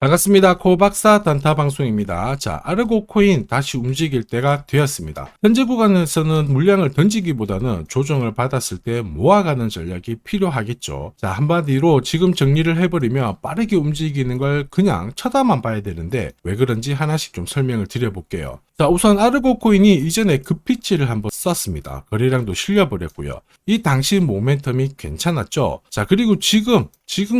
반갑습니다. 코박사 단타 방송입니다. 자, 아르고 코인 다시 움직일 때가 되었습니다. 현재 구간에서는 물량을 던지기보다는 조정을 받았을 때 모아가는 전략이 필요하겠죠. 자, 한마디로 지금 정리를 해버리면 빠르게 움직이는 걸 그냥 쳐다만 봐야 되는데 왜 그런지 하나씩 좀 설명을 드려볼게요. 자, 우선 아르고 코인이 이전에 급피치를 한번 썼습니다. 거래량도 실려버렸고요. 이 당시 모멘텀이 괜찮았죠. 자, 그리고 지금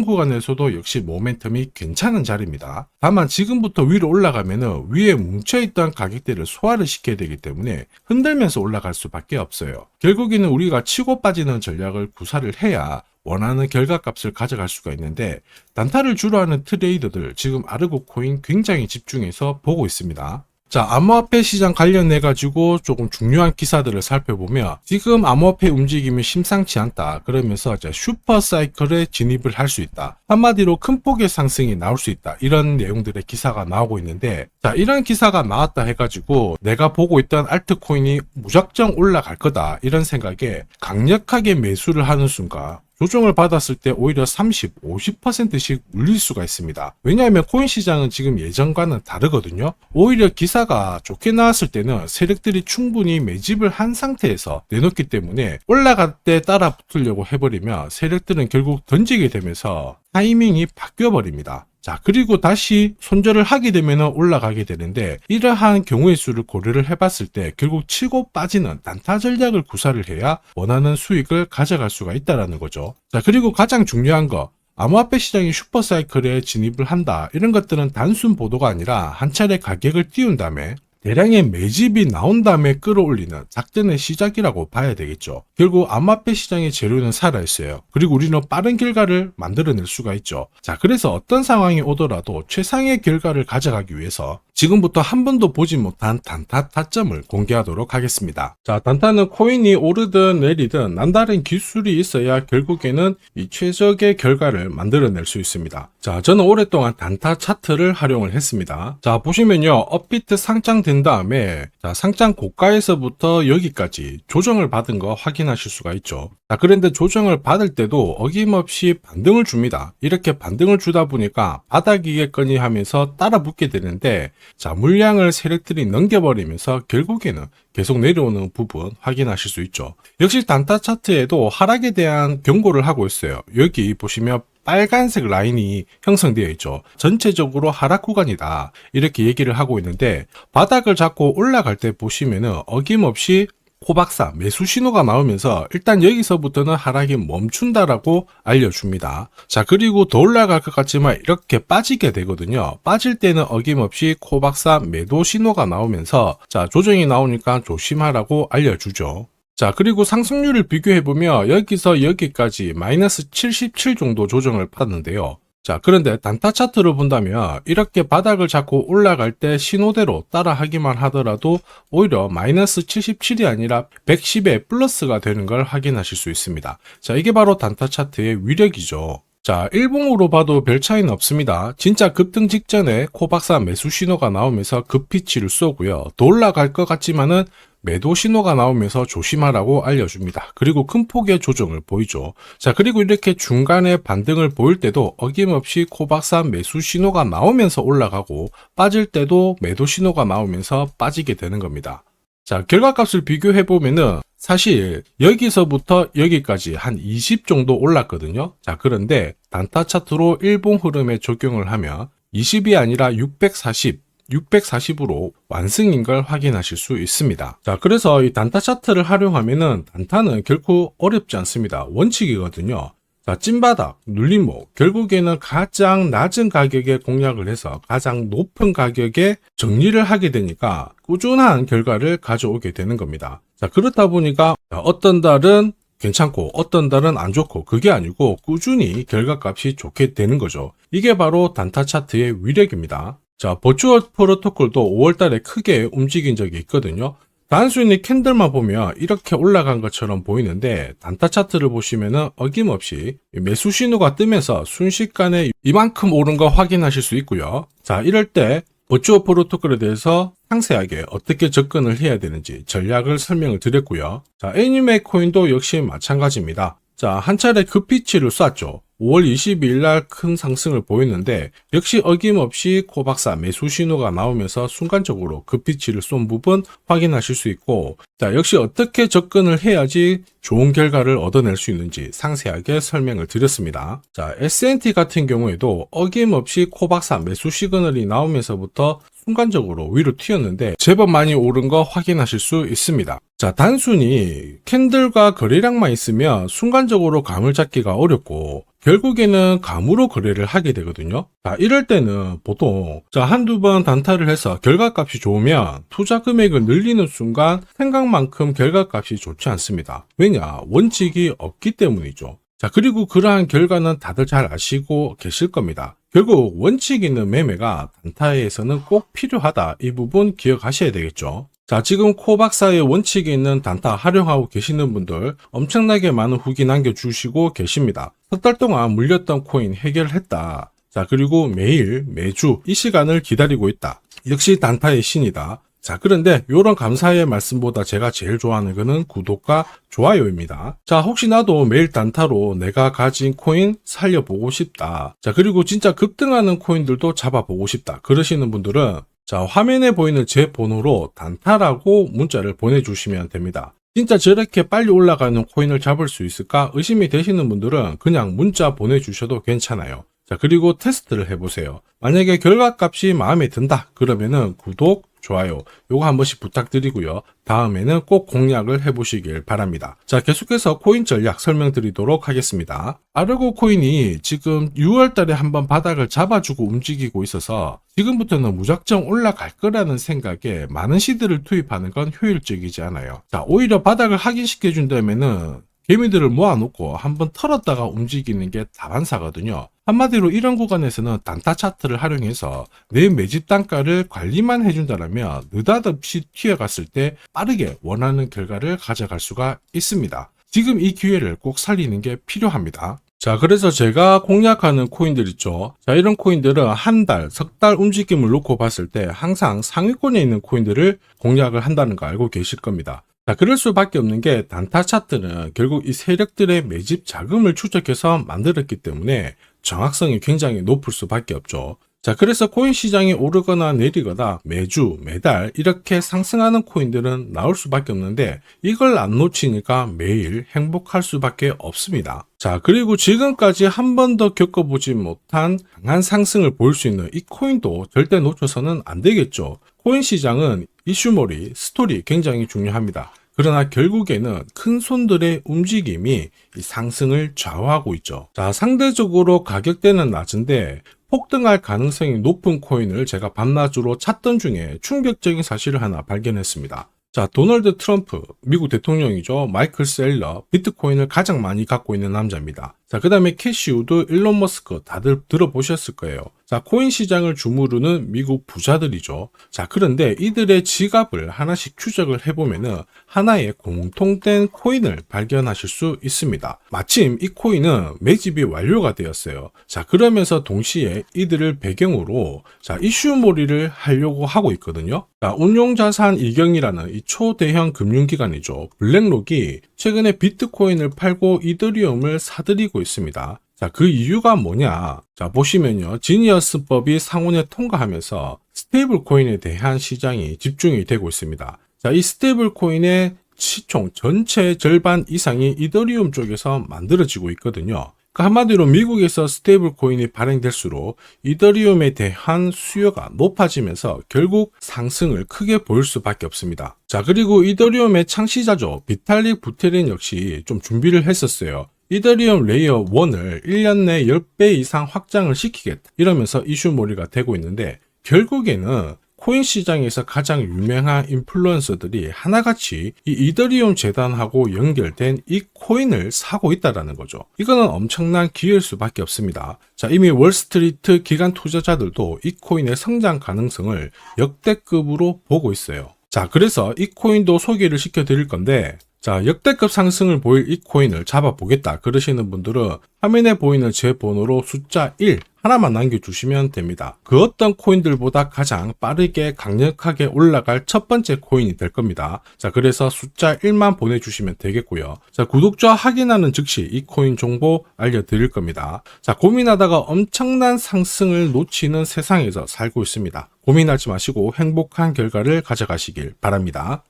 구간에서도 역시 모멘텀이 괜찮은 자리입니다. 다만 지금부터 위로 올라가면은 위에 뭉쳐있던 가격대를 소화를 시켜야 되기 때문에 흔들면서 올라갈 수밖에 없어요. 결국에는 우리가 치고 빠지는 전략을 구사를 해야 원하는 결과값을 가져갈 수가 있는데, 단타를 주로 하는 트레이더들 지금 아르고 코인 굉장히 집중해서 보고 있습니다. 자, 암호화폐 시장 관련해 가지고 조금 중요한 기사들을 살펴보면 지금 암호화폐 움직임이 심상치 않다. 그러면서 이제 슈퍼 사이클에 진입을 할 수 있다. 한마디로 큰 폭의 상승이 나올 수 있다. 이런 내용들의 기사가 나오고 있는데, 자, 이런 기사가 나왔다 해가지고 내가 보고 있던 알트코인이 무작정 올라갈 거다. 이런 생각에 강력하게 매수를 하는 순간 조정을 받았을 때 오히려 30, 50%씩 물릴 수가 있습니다. 왜냐하면 코인 시장은 지금 예전과는 다르거든요. 오히려 기사가 좋게 나왔을 때는 세력들이 충분히 매집을 한 상태에서 내놓기 때문에 올라갈 때 따라 붙으려고 해버리면 세력들은 결국 던지게 되면서 타이밍이 바뀌어버립니다. 자, 그리고 다시 손절을 하게 되면 올라가게 되는데, 이러한 경우의 수를 고려를 해봤을 때 결국 치고 빠지는 단타 전략을 구사를 해야 원하는 수익을 가져갈 수가 있다는 거죠. 자, 그리고 가장 중요한 거, 암호화폐 시장이 슈퍼사이클에 진입을 한다. 이런 것들은 단순 보도가 아니라 한 차례 가격을 띄운 다음에 대량의 매집이 나온 다음에 끌어올리는 작전의 시작이라고 봐야 되겠죠. 결국 암호화폐 시장의 재료는 살아있어요. 그리고 우리는 빠른 결과를 만들어낼 수가 있죠. 자, 그래서 어떤 상황이 오더라도 최상의 결과를 가져가기 위해서 지금부터 한 번도 보지 못한 단타 타점을 공개하도록 하겠습니다. 자, 단타는 코인이 오르든 내리든 남다른 기술이 있어야 결국에는 이 최적의 결과를 만들어낼 수 있습니다. 자, 저는 오랫동안 단타 차트를 활용을 했습니다. 자, 보시면요, 업비트 상장된 다음에 자, 상장 고가에서부터 여기까지 조정을 받은 거 확인하실 수가 있죠. 자, 그런데 조정을 받을 때도 어김없이 반등을 줍니다. 이렇게 반등을 주다 보니까 바닥이겠거니 하면서 따라 붙게 되는데, 자, 물량을 세력들이 넘겨버리면서 결국에는 계속 내려오는 부분 확인하실 수 있죠. 역시 단타 차트에도 하락에 대한 경고를 하고 있어요. 여기 보시면 빨간색 라인이 형성되어 있죠. 전체적으로 하락 구간이다. 이렇게 얘기를 하고 있는데, 바닥을 잡고 올라갈 때 보시면은 어김없이 코박사 매수 신호가 나오면서 일단 여기서부터는 하락이 멈춘다라고 알려줍니다. 자, 그리고 더 올라갈 것 같지만 이렇게 빠지게 되거든요. 빠질 때는 어김없이 코박사 매도 신호가 나오면서 자, 조정이 나오니까 조심하라고 알려주죠. 자, 그리고 상승률을 비교해보면 여기서 여기까지 마이너스 77 정도 조정을 받았는데요. 자, 그런데 단타 차트를 본다면 이렇게 바닥을 잡고 올라갈 때 신호대로 따라하기만 하더라도 오히려 마이너스 77이 아니라 110의 플러스가 되는 걸 확인하실 수 있습니다. 자, 이게 바로 단타 차트의 위력이죠. 자, 일봉으로 봐도 별 차이는 없습니다. 진짜 급등 직전에 코박사 매수 신호가 나오면서 급피치를 쏘고요. 더 올라갈 것 같지만은 매도 신호가 나오면서 조심하라고 알려줍니다. 그리고 큰 폭의 조정을 보이죠. 자, 그리고 이렇게 중간에 반등을 보일 때도 어김없이 코박사 매수 신호가 나오면서 올라가고 빠질 때도 매도 신호가 나오면서 빠지게 되는 겁니다. 자, 결과값을 비교해보면은 사실 여기서부터 여기까지 한 20 정도 올랐거든요. 자, 그런데 단타 차트로 일봉 흐름에 적용을 하면 20이 아니라 640으로 완승인 걸 확인하실 수 있습니다. 자, 그래서 이 단타 차트를 활용하면은 단타는 결코 어렵지 않습니다. 원칙이거든요. 자, 찐바닥, 눌림목, 결국에는 가장 낮은 가격에 공략을 해서 가장 높은 가격에 정리를 하게 되니까 꾸준한 결과를 가져오게 되는 겁니다. 자, 그렇다 보니까 어떤 달은 괜찮고 어떤 달은 안 좋고 그게 아니고 꾸준히 결과값이 좋게 되는 거죠. 이게 바로 단타 차트의 위력입니다. 자, 버추얼 프로토콜도 5월달에 크게 움직인 적이 있거든요. 단순히 캔들만 보면 이렇게 올라간 것처럼 보이는데 단타 차트를 보시면은 어김없이 매수 신호가 뜨면서 순식간에 이만큼 오른 거 확인하실 수 있고요. 자, 이럴 때 버추얼 프로토콜에 대해서 상세하게 어떻게 접근을 해야 되는지 전략을 설명을 드렸고요. 자, 애니메 코인도 역시 마찬가지입니다. 자, 한 차례 급피치를 쐈죠. 5월 22일 날 큰 상승을 보였는데 역시 어김없이 코박사 매수 신호가 나오면서 순간적으로 급피치를 쏜 부분 확인하실 수 있고, 자, 역시 어떻게 접근을 해야지 좋은 결과를 얻어낼 수 있는지 상세하게 설명을 드렸습니다. 자, S&T 같은 경우에도 어김없이 코박사 매수 시그널이 나오면서부터 순간적으로 위로 튀었는데 제법 많이 오른 거 확인하실 수 있습니다. 자, 단순히 캔들과 거래량만 있으면 순간적으로 감을 잡기가 어렵고 결국에는 감으로 거래를 하게 되거든요. 자, 이럴 때는 보통 한두 번 단타를 해서 결과값이 좋으면 투자 금액을 늘리는 순간 생각만큼 결과값이 좋지 않습니다. 왜냐? 원칙이 없기 때문이죠. 자, 그리고 그러한 결과는 다들 잘 아시고 계실 겁니다. 결국 원칙 있는 매매가 단타에서는 꼭 필요하다. 이 부분 기억하셔야 되겠죠. 자, 지금 코박사의 원칙이 있는 단타 활용하고 계시는 분들 엄청나게 많은 후기 남겨주시고 계십니다. 석 달 동안 물렸던 코인 해결했다. 자, 그리고 매일, 매주 이 시간을 기다리고 있다. 역시 단타의 신이다. 자, 그런데 이런 감사의 말씀보다 제가 제일 좋아하는 거는 구독과 좋아요입니다. 자, 혹시 나도 매일 단타로 내가 가진 코인 살려보고 싶다. 자, 그리고 진짜 급등하는 코인들도 잡아보고 싶다. 그러시는 분들은 자, 화면에 보이는 제 번호로 단타라고 문자를 보내주시면 됩니다. 진짜 저렇게 빨리 올라가는 코인을 잡을 수 있을까 의심이 되시는 분들은 그냥 문자 보내주셔도 괜찮아요. 자, 그리고 테스트를 해보세요. 만약에 결과값이 마음에 든다 그러면은 구독, 좋아요 요거 한 번씩 부탁드리고요. 다음에는 꼭 공략을 해보시길 바랍니다. 자, 계속해서 코인 전략 설명드리도록 하겠습니다. 아르고 코인이 지금 6월 달에 한번 바닥을 잡아주고 움직이고 있어서 지금부터는 무작정 올라갈 거라는 생각에 많은 시드를 투입하는 건 효율적이지 않아요. 자, 오히려 바닥을 확인시켜 준다면은 개미들을 모아놓고 한번 털었다가 움직이는 게 다반사거든요. 한마디로 이런 구간에서는 단타 차트를 활용해서 내 매집 단가를 관리만 해준다면 느닷없이 튀어갔을 때 빠르게 원하는 결과를 가져갈 수가 있습니다. 지금 이 기회를 꼭 살리는 게 필요합니다. 자, 그래서 제가 공략하는 코인들 있죠. 자, 이런 코인들은 한 달, 석 달 움직임을 놓고 봤을 때 항상 상위권에 있는 코인들을 공략을 한다는 거 알고 계실 겁니다. 자, 그럴 수밖에 없는 게 단타 차트는 결국 이 세력들의 매집 자금을 추적해서 만들었기 때문에 정확성이 굉장히 높을 수밖에 없죠. 자, 그래서 코인 시장이 오르거나 내리거나 매주, 매달 이렇게 상승하는 코인들은 나올 수밖에 없는데 이걸 안 놓치니까 매일 행복할 수밖에 없습니다. 자, 그리고 지금까지 한 번도 겪어보지 못한 강한 상승을 보일 수 있는 이 코인도 절대 놓쳐서는 안 되겠죠. 코인 시장은 이슈몰이, 스토리 굉장히 중요합니다. 그러나 결국에는 큰 손들의 움직임이 이 상승을 좌우하고 있죠. 자, 상대적으로 가격대는 낮은데 폭등할 가능성이 높은 코인을 제가 밤낮으로 찾던 중에 충격적인 사실을 하나 발견했습니다. 자, 도널드 트럼프, 미국 대통령이죠. 마이클 셀러, 비트코인을 가장 많이 갖고 있는 남자입니다. 자, 그 다음에 캐시 우드, 일론 머스크 다들 들어보셨을 거예요. 자, 코인 시장을 주무르는 미국 부자들이죠. 자, 그런데 이들의 지갑을 하나씩 추적을 해보면은 하나의 공통된 코인을 발견하실 수 있습니다. 마침 이 코인은 매집이 완료가 되었어요. 자, 그러면서 동시에 이들을 배경으로 자, 이슈몰이를 하려고 하고 있거든요. 자, 운용자산 이경이라는 이 초대형 금융기관이죠. 블랙록이 최근에 비트코인을 팔고 이더리움을 사들이고 있습니다. 자, 그 이유가 뭐냐? 자, 보시면요. 지니어스법이 상원에 통과하면서 스테이블 코인에 대한 시장이 집중이 되고 있습니다. 자, 이 스테이블 코인의 시총 전체 절반 이상이 이더리움 쪽에서 만들어지고 있거든요. 한마디로 미국에서 스테이블 코인이 발행될수록 이더리움에 대한 수요가 높아지면서 결국 상승을 크게 보일 수밖에 없습니다. 자, 그리고 이더리움의 창시자죠. 비탈릭 부테린 역시 좀 준비를 했었어요. 이더리움 레이어 1을 1년 내 10배 이상 확장을 시키겠다. 이러면서 이슈몰이가 되고 있는데 결국에는 코인 시장에서 가장 유명한 인플루언서들이 하나같이 이 이더리움 재단하고 연결된 이 코인을 사고 있다는 거죠. 이거는 엄청난 기회일 수밖에 없습니다. 자, 이미 월스트리트 기관 투자자들도 이 코인의 성장 가능성을 역대급으로 보고 있어요. 자, 그래서 이 코인도 소개를 시켜드릴 건데 자, 역대급 상승을 보일 이 코인을 잡아보겠다 그러시는 분들은 화면에 보이는 제 번호로 숫자 1 하나만 남겨주시면 됩니다. 그 어떤 코인들보다 가장 빠르게 강력하게 올라갈 첫 번째 코인이 될 겁니다. 자, 그래서 숫자 1만 보내주시면 되겠고요. 자, 구독자 확인하는 즉시 이 코인 정보 알려드릴 겁니다. 자, 고민하다가 엄청난 상승을 놓치는 세상에서 살고 있습니다. 고민하지 마시고 행복한 결과를 가져가시길 바랍니다.